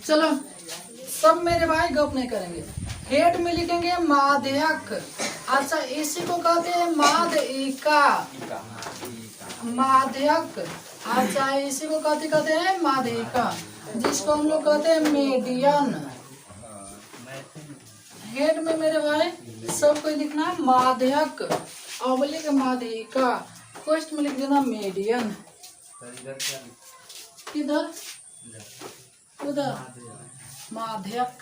चलो सब मेरे भाई गप नहीं करेंगे। हेड में लिखेंगे माध्यक। अच्छा इसी को कहते हैं माध्यिका, माध्यक। अच्छा इसी को कहते हैं माध्यिका, जिसको हम लोग कहते हैं मीडियन। हेड में मेरे भाई सबको लिखना है माध्यक ऑब्लिक माध्यिका, फर्स्ट में लिख देना मीडियन। किधर उधर माध्यक।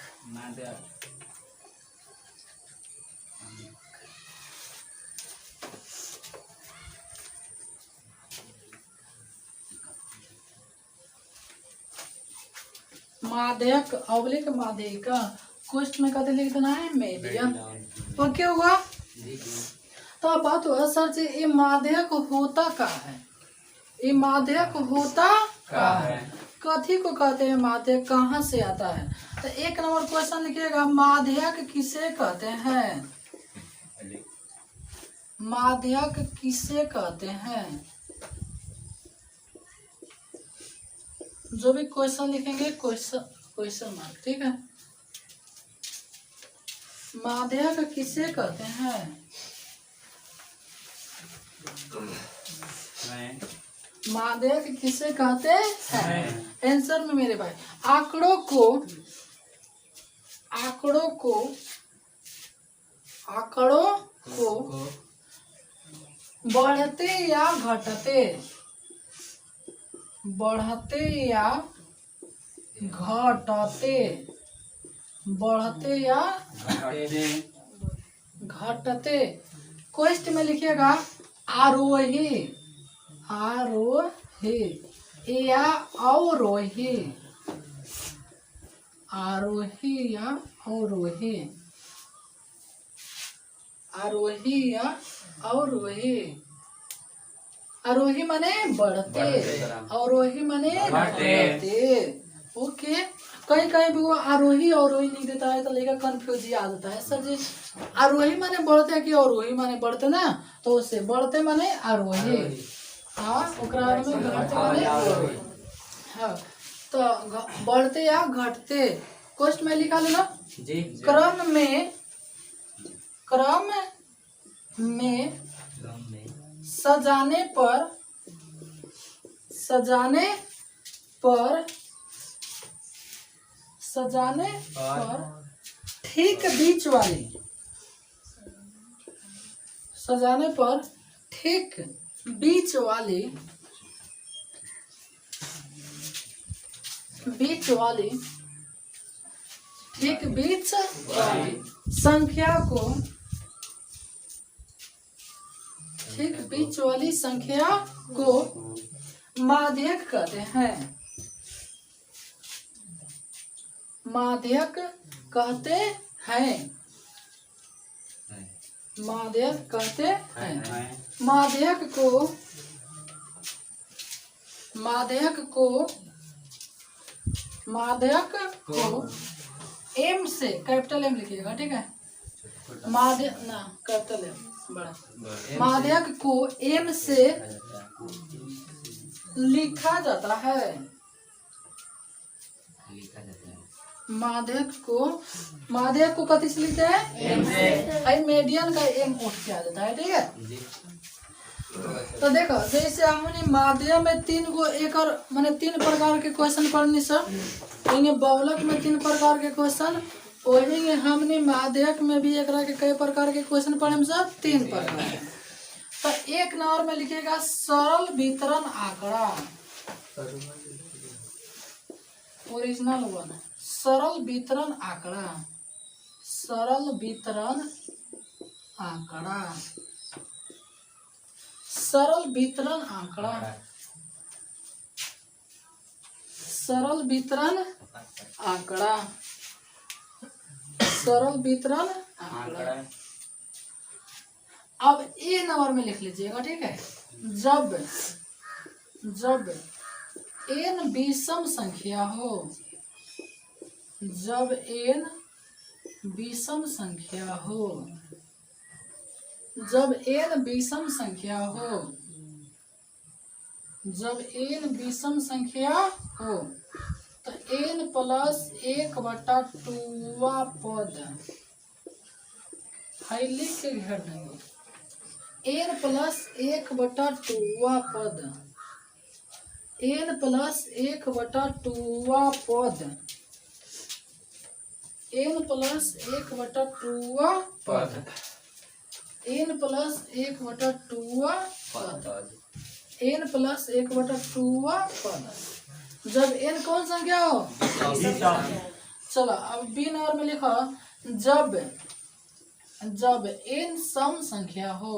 माध्यक ऑब्लिक माध्यिका, क्वेश्चन में कहते लिख देना है मीडियन। ओके हुआ। तो अब बात हुआ सर जी ये माध्यक होता का है, ये माध्यक होता का है, कथी को कहते हैं माध्यक, कहाँ से आता है। तो एक नंबर क्वेश्चन लिखिएगा माध्यक किसे कहते हैं, माध्यक किसे कहते हैं। जो भी क्वेश्चन लिखेंगे क्वेश्चन मार्क, ठीक है। माध्यक किसे कहते हैं, माध्यक किसे कहते हैं। आंसर में मेरे भाई आंकड़ों को बढ़ते या घटते क्वेश्चन में लिखिएगा आरोही या अवरोही, आरोही या अवरोही, आरोही या अवरोही। आरोही माने बढ़ते, अवरोही माने घटते। ओके, कहीं कहीं भी वो आरोही अवरोही लिख देता है तो लेगा कंफ्यूज आ जाता है। सर जी आरोही माने बढ़ते कि अवरोही माने बढ़ते ना, तो उससे बढ़ते माने आरोही, हाँ ओकरा में घटते माने अवरोही। हाँ तो बढ़ते या घटते क्वेश्चन में लिखा लेना जी। क्रम में सजाने पर ठीक बीच वाली, सजाने पर ठीक बीच वाली ठीक बीच वाली संख्या को, ठीक बीच वाली संख्या को माध्यक कहते हैं, माध्यक कहते हैं, माध्यक कहते हैं। माध्यक को एम से, कैपिटल एम लिखिएगा, ठीक है। माध्यक ना कैपिटल एम बड़ा, माध्यक को एम से लिखा जाता है, माध्यक को कथी से लिखते हैं, एम से। मीडियन का एम उठ के आ जाता है, ठीक है। तो देखो जैसे हमने माध्यम में तीन प्रकार के क्वेश्चन पढ़नी सर, इन्हें बहुलक में 3 प्रकार के क्वेश्चन, वही हमने माध्यक में भी एक के कई प्रकार के क्वेश्चन पढ़े सर, 3 प्रकार के। तो एक नंबर में लिखिएगा सरल वितरण आंकड़ा, ओरिजिनल वन, सरल वितरण आंकड़ा, सरल वितरण आंकड़ा, सरल वितरण आंकड़ा, सरल वितरण आंकड़ा, सरल वितरण आंकड़ा। अब ए नंबर में लिख लीजिएगा, ठीक है। जब n विषम संख्या हो, जब n विषम संख्या हो, जब n विषम संख्या हो, जब n विषम संख्या हो तो n n+1/2 पद है, लिख के घेर देंगे। n+1/2 पद, n+1/2 पद, n+1/2 पद, n+1/2 पद, n+1/2 पद। जब n कौन संख्या हो? चलो अब बी नंबर में लिखो, जब n सम संख्या हो,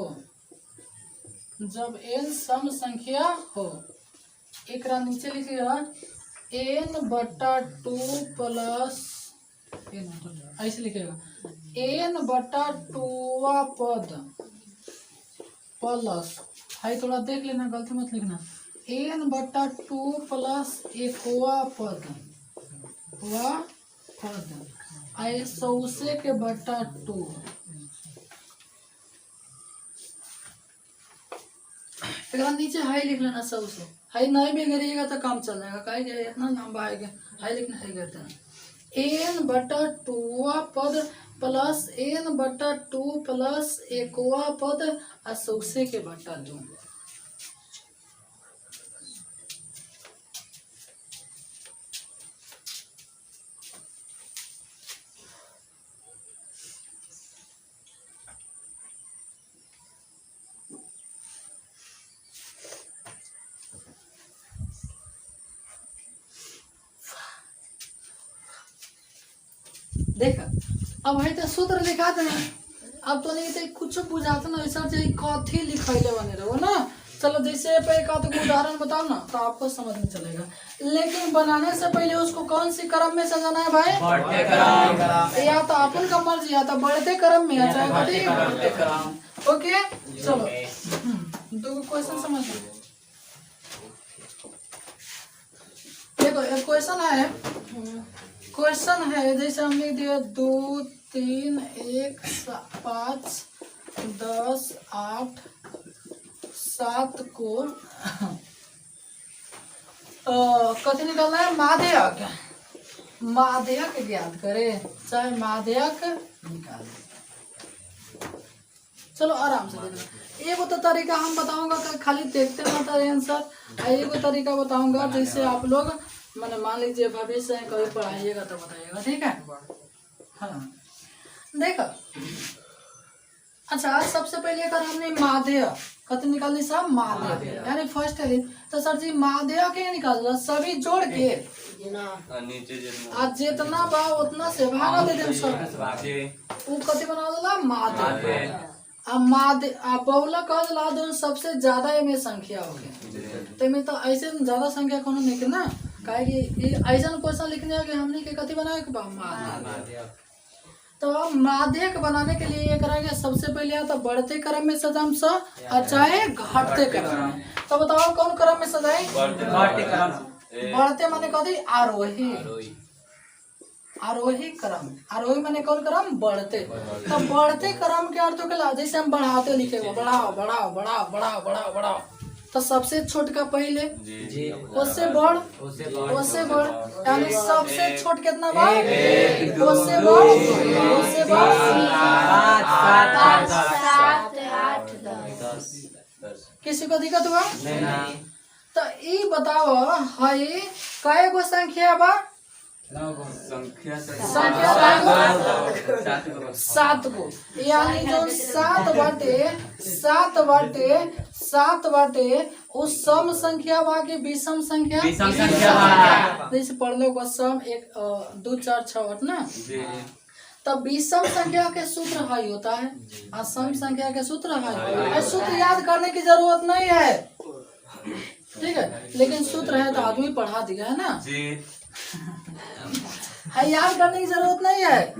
जब n सम संख्या हो, एक नीचे लिखिएगा n/2 प्लस ऐसे लिखेगा n/2 पद प्लस, है थोड़ा देख लेना, गलती मत लिखना, n/2 प्लस 1वां पद आए 100/2। नीचे हाई लिख लेना, 100 हाई नहीं भी गिरिएगा तो काम चल जाएगा, कहीं इतना लंबा आएगा, हाई लिखना है करते हैं। n/2 पद प्लस n/2 प्लस 1वां पद 100/2। देखा अब है तो सूत्र लिखाते हैं, अब तो नहीं तो कुछ बुझाते ना, ऐसा चाहिए कथी लिखैले बने रहो ना। चलो जैसे पे एक उदाहरण बताओ ना तो आपको समझ में चलेगा, लेकिन बनाने से पहले उसको कौन सी क्रम में सजाना है भाई? बढ़ते क्रम, या तो अपन का मर्जी, या तो बढ़ते क्रम में, या चाहे बढ़ते क्रम। ओके चलो दो क्वेश्चन समझ लो। देखो एक क्वेश्चन है जैसे हम लिख दिया 2 3 1 5 10 8 7 को कथी निकालना है? माध्यक ज्ञात करे, चाहे माध्यक निकाल। चलो आराम से देखना, एगो तो तरीका हम बताऊंगा, खाली देखते मत आंसर। एगो तरीका बताऊंगा जैसे आप लोग मैंने मान लीजिए भविष्य में कभी पढ़ाइएगा तो बताइएगा, ठीक है? हाँ देखो, अच्छा सबसे पहले अगर हमने माध्य कथी निकालनी सब माध्य यानी फर्स्ट है, तो सर जी माध्य के निकाल सभी जोड़ के जितना बा उतना से भागा दे दें सब, वो कथी बना देला माध्य। माध्य बहुलक कह दिला दो सबसे ज्यादा में संख्या हो गया, तो में तो ऐसे ज्यादा संख्या कोनो नहीं के ना, काहे कि ऐसा क्वेश्चन लिखने है कि हमने के कथी बनाए के माध्य। तो माध्यक बनाने के लिए ये करेंगे, सबसे पहले तो बढ़ते क्रम में सजाम सा और चाहे घटते क्रम में। तो बताओ कौन क्रम में सजाए? बढ़ते माने कथी? आरोही, आरोही क्रम। आरोही माने कौन क्रम? बढ़ते। तो बढ़ते क्रम के अर्थ क्या? जैसे हम बढ़ाते लिखेगा, बढ़ाओ बढ़ाओ बढ़ाओ बढ़ाओ बढ़ाओ बढ़ाओ, तो सबसे छोट का पहले, उससे बढ़, उससे बढ़, यानी सबसे छोट कितना बार? उससे बढ़, उससे बढ़ 7 8 10। किसी को दिक्कत हुआ? तो ये बताओ है कई गो संख्या बा? संख्या 7 गो, यानी जो 7 बाटे उस सम संख्या बा के विषम संख्या? जैसे पढ़ लो सम 1 2 4 6 8 ना, तब विषम संख्या के सूत्र हाई होता है और सम संख्या के सूत्र हाई। सूत्र याद करने की जरूरत नहीं है, ठीक है, लेकिन सूत्र है तो आदमी पढ़ा दिया है ना, है याद करने की जरूरत नहीं है,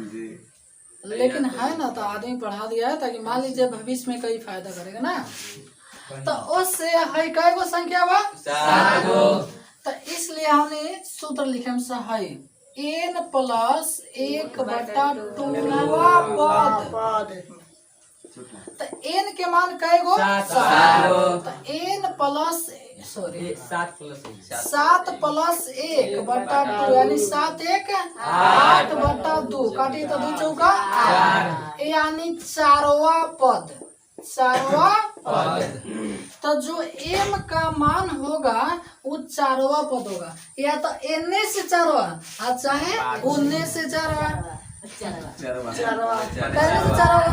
लेकिन है ना तो आदमी पढ़ा दिया है ताकि मान लीजिए भविष्य में कई फायदा करेगा ना। तो उससे है कई गो संख्या बा? 7 गो। तो इसलिए हमने सूत्र लिखे हम है n+1/2 पद, तो एन के मान कई गो 7 तो एन प्लस 7+1/2 यानी 7 1 8/2 काटी तो 2 चौका 8 यानी चारवा पद तो जो एम का मान होगा वो चारवा पद होगा या तो एन से चारवा चाहे 19 से चारवा चारवा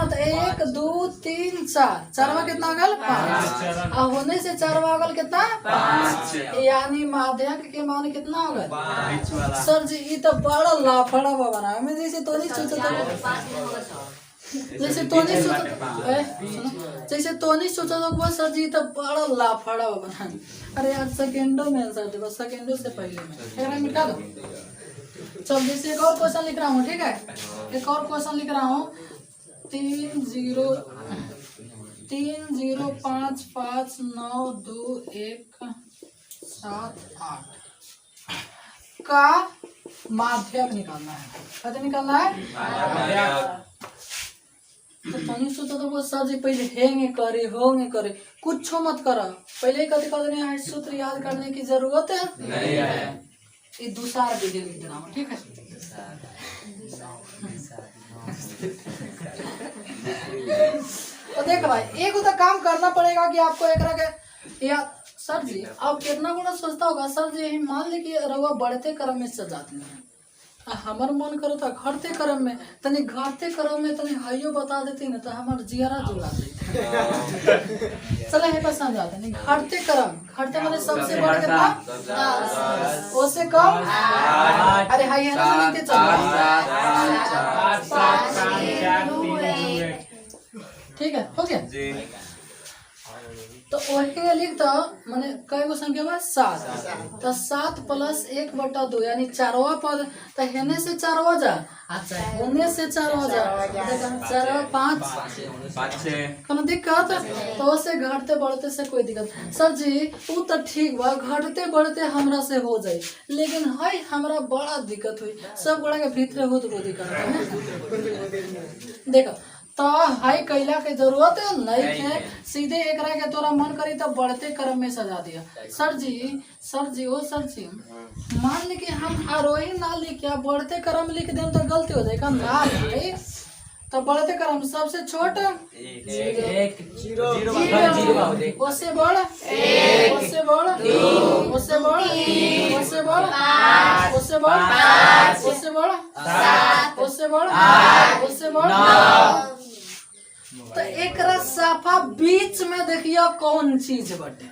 तो 1 2 3 4 चारवा कितना गल 5 और होने से चारवा गल कितना 5 यानी माध्यक के मान कितना होगा सर जी ये तो बड़ा लाफड़ा बना में जैसे तो नहीं सोचा था सर जी तो बड़ा लाफड़ा बना अरे यार सेकेंडो में आंसर दे बस सेकेंडो से पहले में मिटा दो। चल जैसे एक और क्वेश्चन लिख रहा हूँ ठीक है एक और क्वेश्चन लिख रहा हूँ 3 0 5 5 9 2 1 7 8 का माध्यक निकालना है कैसे निकालना है तो तनी सोचा तो सर जी पहले हेंगे करे कुछ मत करा पहले कथी कर देने हैं सूत्र याद करने की जरूरत है नहीं है ये दूसरा वीडियो लिख देना ठीक है तो देख भाई एक उधर काम करना पड़ेगा कि आपको एक रखे या सर जी अब कितना गुना सोचता होगा सर जी यही मान ली कि रउआ बढ़ते क्रम में सजाते हैं हमार मन करो तो घटते क्रम में तनी घटते क्रम में तनी हाइयो बता देती ना तो हमार जियारा जुड़ा देते चले है पसंद आता नहीं घटते क्रम घटते मैंने सबसे बड़ा कितना उससे कम अरे हाई है ना लिखते चलो ठीक है हो गया तो वही लिख दो मैंने कई गो संख्या में 7 तो 7 + 1/2 यानी चारवा पद तो हेने से चारवा जा अच्छा होने से चारवा जा चार 5 कोनो दिक्कत तो उससे घटते बढ़ते से कोई दिक्कत सर जी वो तो ठीक बा घटते बढ़ते हमरा से हो जाए लेकिन हाय हमरा बड़ा दिक्कत हुई सब बड़ा के भीतर हो तो दिक्कत है देखो तो हाई कैला के जरूरत नहीं है सीधे एक रह के तोरा मन करी तो बढ़ते क्रम में सजा दिया सर जी ओ सर जी मान ली कि हम आरोही ना लिख के बढ़ते क्रम लिख दें तो गलती हो जाएगा ना भाई तो बढ़ते क्रम सबसे छोट 1 उससे बड़ 1 उससे बड़ 2 उससे बड़ 3 उससे बड़ 5 उससे बड़ 5 उससे बड़ 7 उससे बड़ 8 उससे बड़ 9 तो एक साफा बीच में देखिए कौन चीज बटे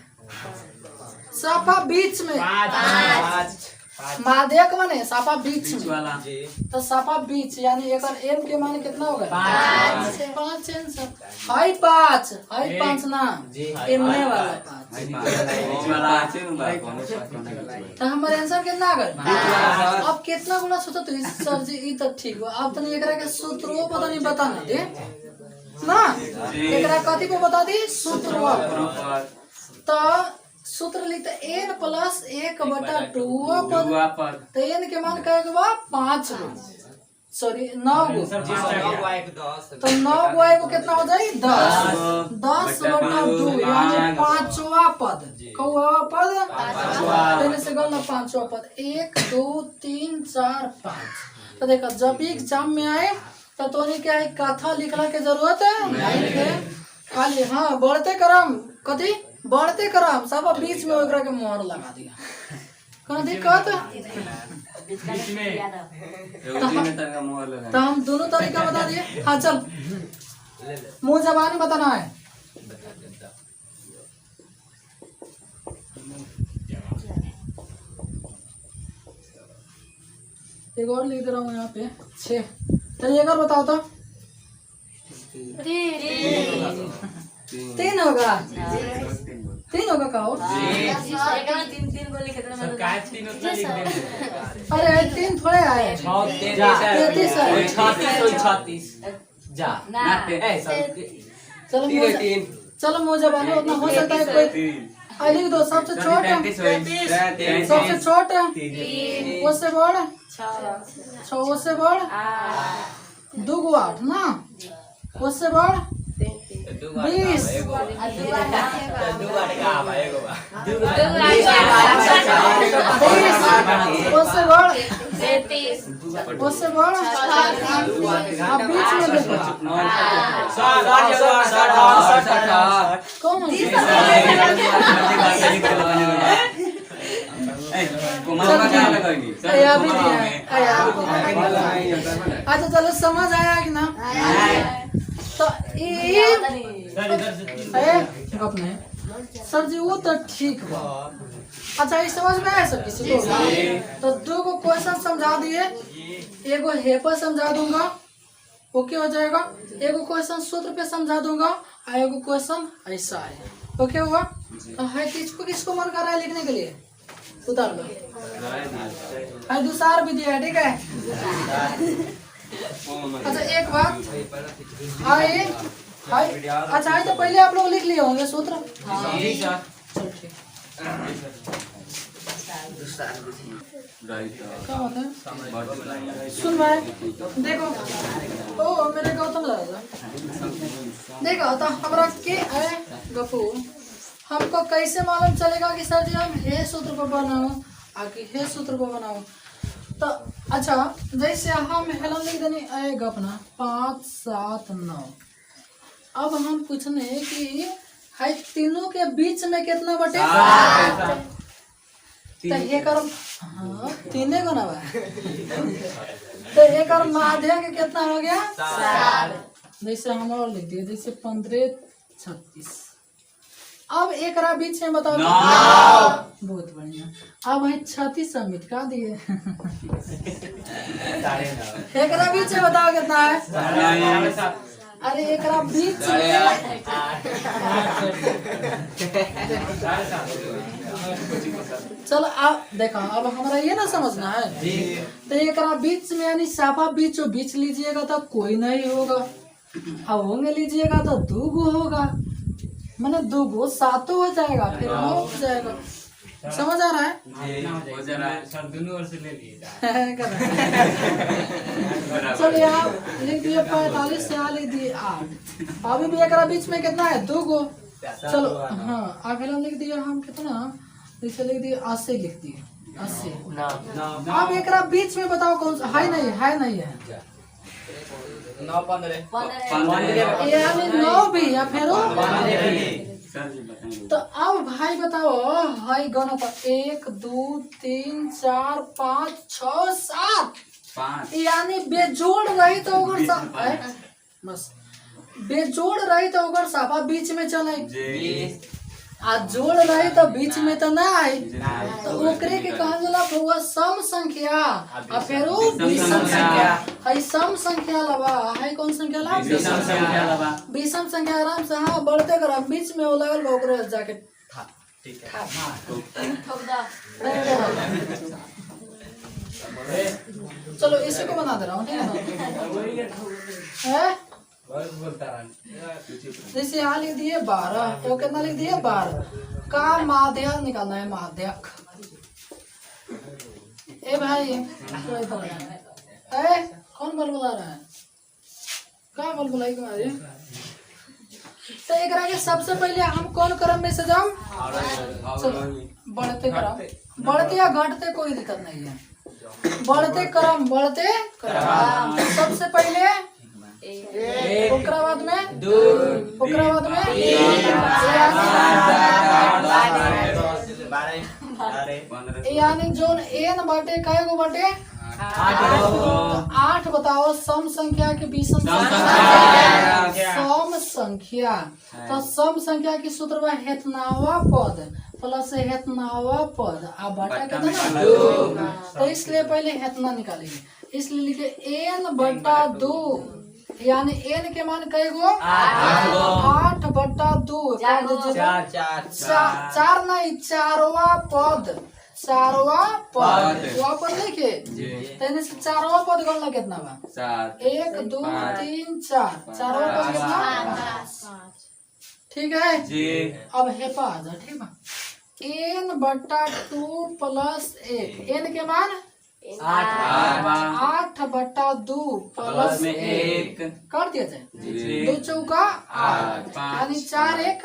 साफा बीच में 5 माध्यक माने साफा बीच में तो साफा बीच यानी एक एम के मान कितना होगा 5 हाई 5 ना एमने वाला 5 तो हमारे आंसर कितना आ गया अब कितना गुना सोचा तो सर जी ये तो ठीक हुआ अब तनी एकरा के सूत्रों पता नहीं बताना दे ना एकरा कथी को बता दी सूत्र तो सूत्र लिखते n + 1/2 पद तो n के मान कहे बा 5 गो सॉरी 9 गो तो 9 गो को कितना हो जाए 10/2 यानी 5वां पद कौवा पद पहले से गलना 5वां पद 1 2 3 4 5 तो देखो जब भी एग्जाम में आए तो तोनी क्या है कथा लिखना की जरूरत है नहीं है खाली हाँ बढ़ते क्रम कथी बढ़ते क्रम सब बीच में ओकरा के मोहर लगा दिया कोनो दिक्कत बीच में तो हम दोनों तरीका बता दिए हाँ चल मुंह जबानी बताना है एक और लिख रहा हूँ यहाँ पे 6 चलिए एक और बताओ तो 3 होगा 3 होगा का हो अरे 3 थोड़े आए 36 चलो मुझे बाबू उतना हो सकता है कोई लिख दो सबसे छोट उससे बड़ 6 उससे बड़ 2 8 ना उससे बड़ 20 उससे बड़ अब बीच में देखो कौन अच्छा चलो समझ आया कि ना तो अपने सर जी वो तो ठीक बा। अच्छा ये समझ में आया सब किसी को तो दो को क्वेश्चन समझा दिए एगो हे पर समझा दूंगा ओके हो जाएगा एगो क्वेश्चन सूत्र पे समझा दूंगा और एगो क्वेश्चन ऐसा है ओके हुआ है किसको मन कर रहा है लिखने के लिए उतार लो है दूसरा भी दिया ठीक है अच्छा एक बात आए अच्छा आए तो पहले आप लोग लिख लिए होंगे सूत्र क्या होता है सुन भाई देखो ओ मेरे गौतम दादा देखो तो हमरा के है गपू हमको कैसे मालूम चलेगा कि सर जी हम हे सूत्र पर बनाओ आगे हे सूत्र पर बनाओ तो अच्छा जैसे हम हेलन लिख देनी आएगा अपना 5 7 9 अब हम पूछने कि है तीनों के बीच में कितना बटे तो ये कर हाँ तीने को ना तो ये कर माध्य के कितना हो गया 7 जैसे हम और लिख दिए जैसे 15 36 अब एक बीच में बताओ बहुत बढ़िया अब वही 36 से मिटका दिए एक बीच में बताओ कितना है अरे एक बीच में चलो अब देखो अब हमारा ये ना समझना है तो एक बीच में यानी साफा बीचों बीच लीजिएगा तो कोई नहीं होगा अब होंगे लीजिएगा तो 2 गो होगा मैंने 2 गो 7 हो जाएगा फिर 9 हो जाएगा समझ आ रहा है सर दोनों ओर से ले लिए चलिए आप लिख दिए 45 से यहाँ लिख दिए 8 अभी भी एक बीच में कितना है 2 गो चलो हाँ आगे लिख दिए हम कितना जैसे लिख दिए 80 लिख दिए 80 अब एक बीच में बताओ कौन सा है नहीं है 9 15 यानी 9 भी या फिर तो अब भाई बताओ हाई गणत 1 2 3 4 5 6 7 यानी बेजोड़ रही तो बस बेजोड़ रही तो साफा बीच में चले आ जोड़ रही तो बीच में तो ना आई तो ओकरे के कहल जाला हुआ सम संख्या आ फिर विषम संख्या है सम संख्या लबा है कौन संख्या ला विषम संख्या आराम से हाँ बढ़ते कर बीच में वो लगल ओकरे जाके ठीक है चलो इसी को बना दे रहा हूँ ठीक है जैसे यहाँ लिख दिए 12 तो कितना लिख दिए 12 का माध्यक निकालना है माध्यक ए भाई कौन बल बुला रहा है क्या बल बुलाई तुम्हारी तो एक के सबसे पहले हम कौन क्रम में से जाओ बढ़ते क्रम बढ़ते या घटते कोई दिक्कत नहीं है बढ़ते क्रम सबसे पहले ओकरा बाद में 2 ओकरा बाद में 3 यानी जोन एन बाटे काय गो बाटे 8 बताओ सम संख्या के विषम सम संख्या तो सम संख्या की सूत्र बा हेतनावा पद प्लस हेतनावा पद आ बाटा कितना 2 तो इसलिए पहले हेतना निकालेंगे इसलिए लिखे n बटा 2 यानी n के मान कई गो 8 बटा 2 4 नहीं 4वां पद वहाँ पर लिखे तेने से 4वां पद गणना कितना बा 1 2 3 4 4वां पद कितना 5 ठीक है जी अब हेपा आ जा ठीक है n बटा 2 प्लस 1 n के मान 8 8/2 प्लस में 1 कर दिया जाए। जी। 2 चौका 8 यानी 4 1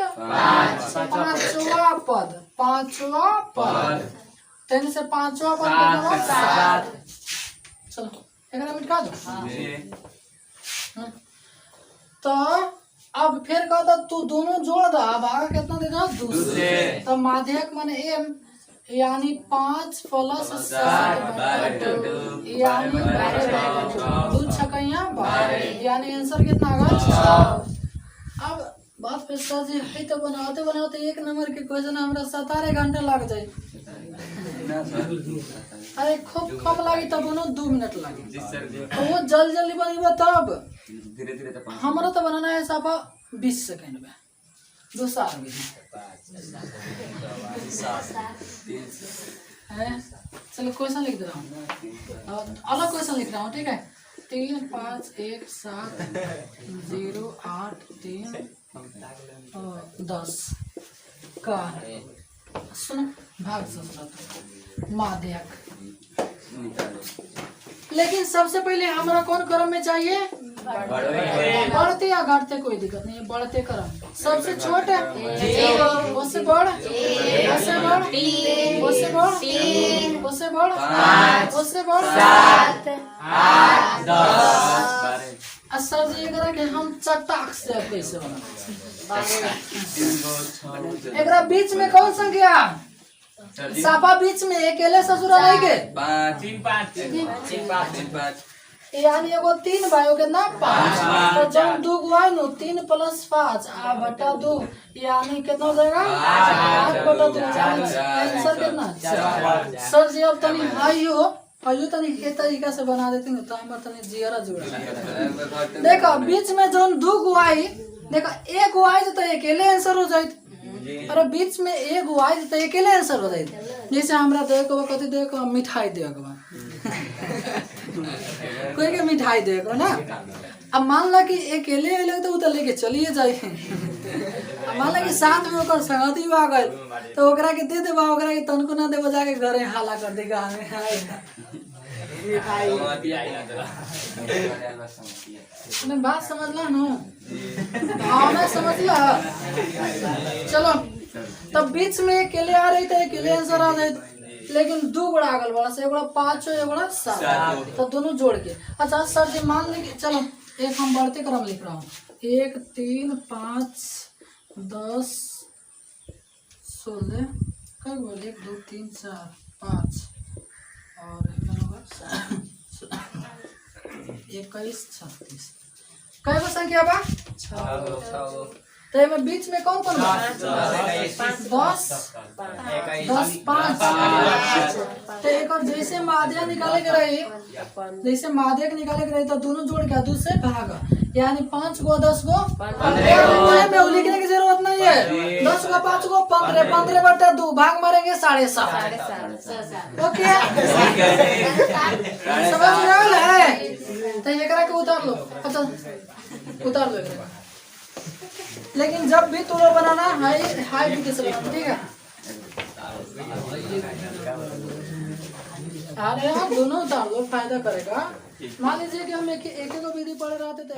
5 पांचवा पद 3 से 5वां पद कितना हुआ? 7। चलो 11 मिनट का दो। हाँ। तो अब फिर कहता तू दोनों जोड़ दा। अब आगे कितना देना? 2 से। तो माध्यक माने m यानी 5 प्लस 7/2 यानी 12 2 छकैया 12 यानी आंसर कितना आ गया? 6। अब बात पे सर जी है तो बनाते बनाते 1 नंबर के क्वेश्चन हमरा 17 घंटा लग जाए। अरे खूब कम लगी तब 2 मिनट लगे। तो वो जल्दी जल्दी बनेगा तब धीरे-धीरे तो हमारा तो बनाना है साफा 20 सेकंड में। 2 साल में है। चलो क्वेश्चन लिख दे रहा हूँ, अलग क्वेश्चन लिख रहा हूँ, ठीक है। 3 5 1 7 0 8 3 10 का सुनो भाग से माध्यक। लेकिन सबसे पहले हमारा कौन क्रम में चाहिए? बढ़ते या घटते कोई दिक्कत नहीं है, बढ़ते क्रम। सबसे छोटे उससे बड़ उससे बड़ उससे बड़ उससे बड़ उससे बड़ 7 8 10। सर जी एकरा के हम चटाक से कैसे बना? एकरा बीच में कौन संख्या? सापा बीच में अकेले ससुरा नहीं के 5 यानी एगो 3 भाई कितना 5। तो जब 2 गो है नो 3 प्लस 5 8/2 यानी कितना हो जाएगा? 8/2 आंसर कितना? 4। सर जी अब तनी आइयो तनी के तरीका से बना देती ना तो हमर तनी जियरा जुड़ा। देखो बीच में जौन 2 गो आई, देखो 1 गो आई तो अकेले आंसर हो जाए। अरे बीच में 1 गो आई तो अकेले आंसर हो जाए। जैसे हमरा देखो कथी देखो मिठाई देखो कोई के मिठाई देखो ना। अब मान ला कि अकेले अइले तो उतर लेके चलिए जाए। अब मान ला कि साथ में ओकर संगति आ गए तो ओकरा के दे देबा, ओकरा के तनको ना देबा, जाके घरे हाला कर देगा हमें मैं बात समझला ना? हाँ मैं समझला। चलो तब बीच में अकेले आ रही थे, अकेले आंसर आ जाए। लेकिन 2 गोड़ा आगल बड़ा से, एगोड़ा 5 एगोड़ा 7 तो दोनों जोड़ के। अच्छा सर जी मान ली चलो एक हम बढ़ते क्रम लिख रहा हूँ। 1 3 5 10 16 कई बोले 1 2 3 4 5 और 21 36 कई गो संख्या बा? 6। तो में बीच में कौन कौन बा? 10 10 5। तो एक और जैसे माध्यक निकाले के रही, जैसे माध्यक निकाले के रही तो दोनों जोड़ के 2 से भागा यानी 5 गो 10 गो 15 में लिखने की जरूरत नहीं है। 10 गो 5 गो 15 15/2 भाग मारेंगे 7.5। ओके समझ में है? तो एकरा के उतार लो। अच्छा उतार लो एकरा। लेकिन जब भी तुम लोग बनाना हाई भी कैसे बनाना, ठीक है? अरे आप दोनों उतार लो, फायदा करेगा। मान लीजिए कि हम एक को विधि पढ़े रहते थे।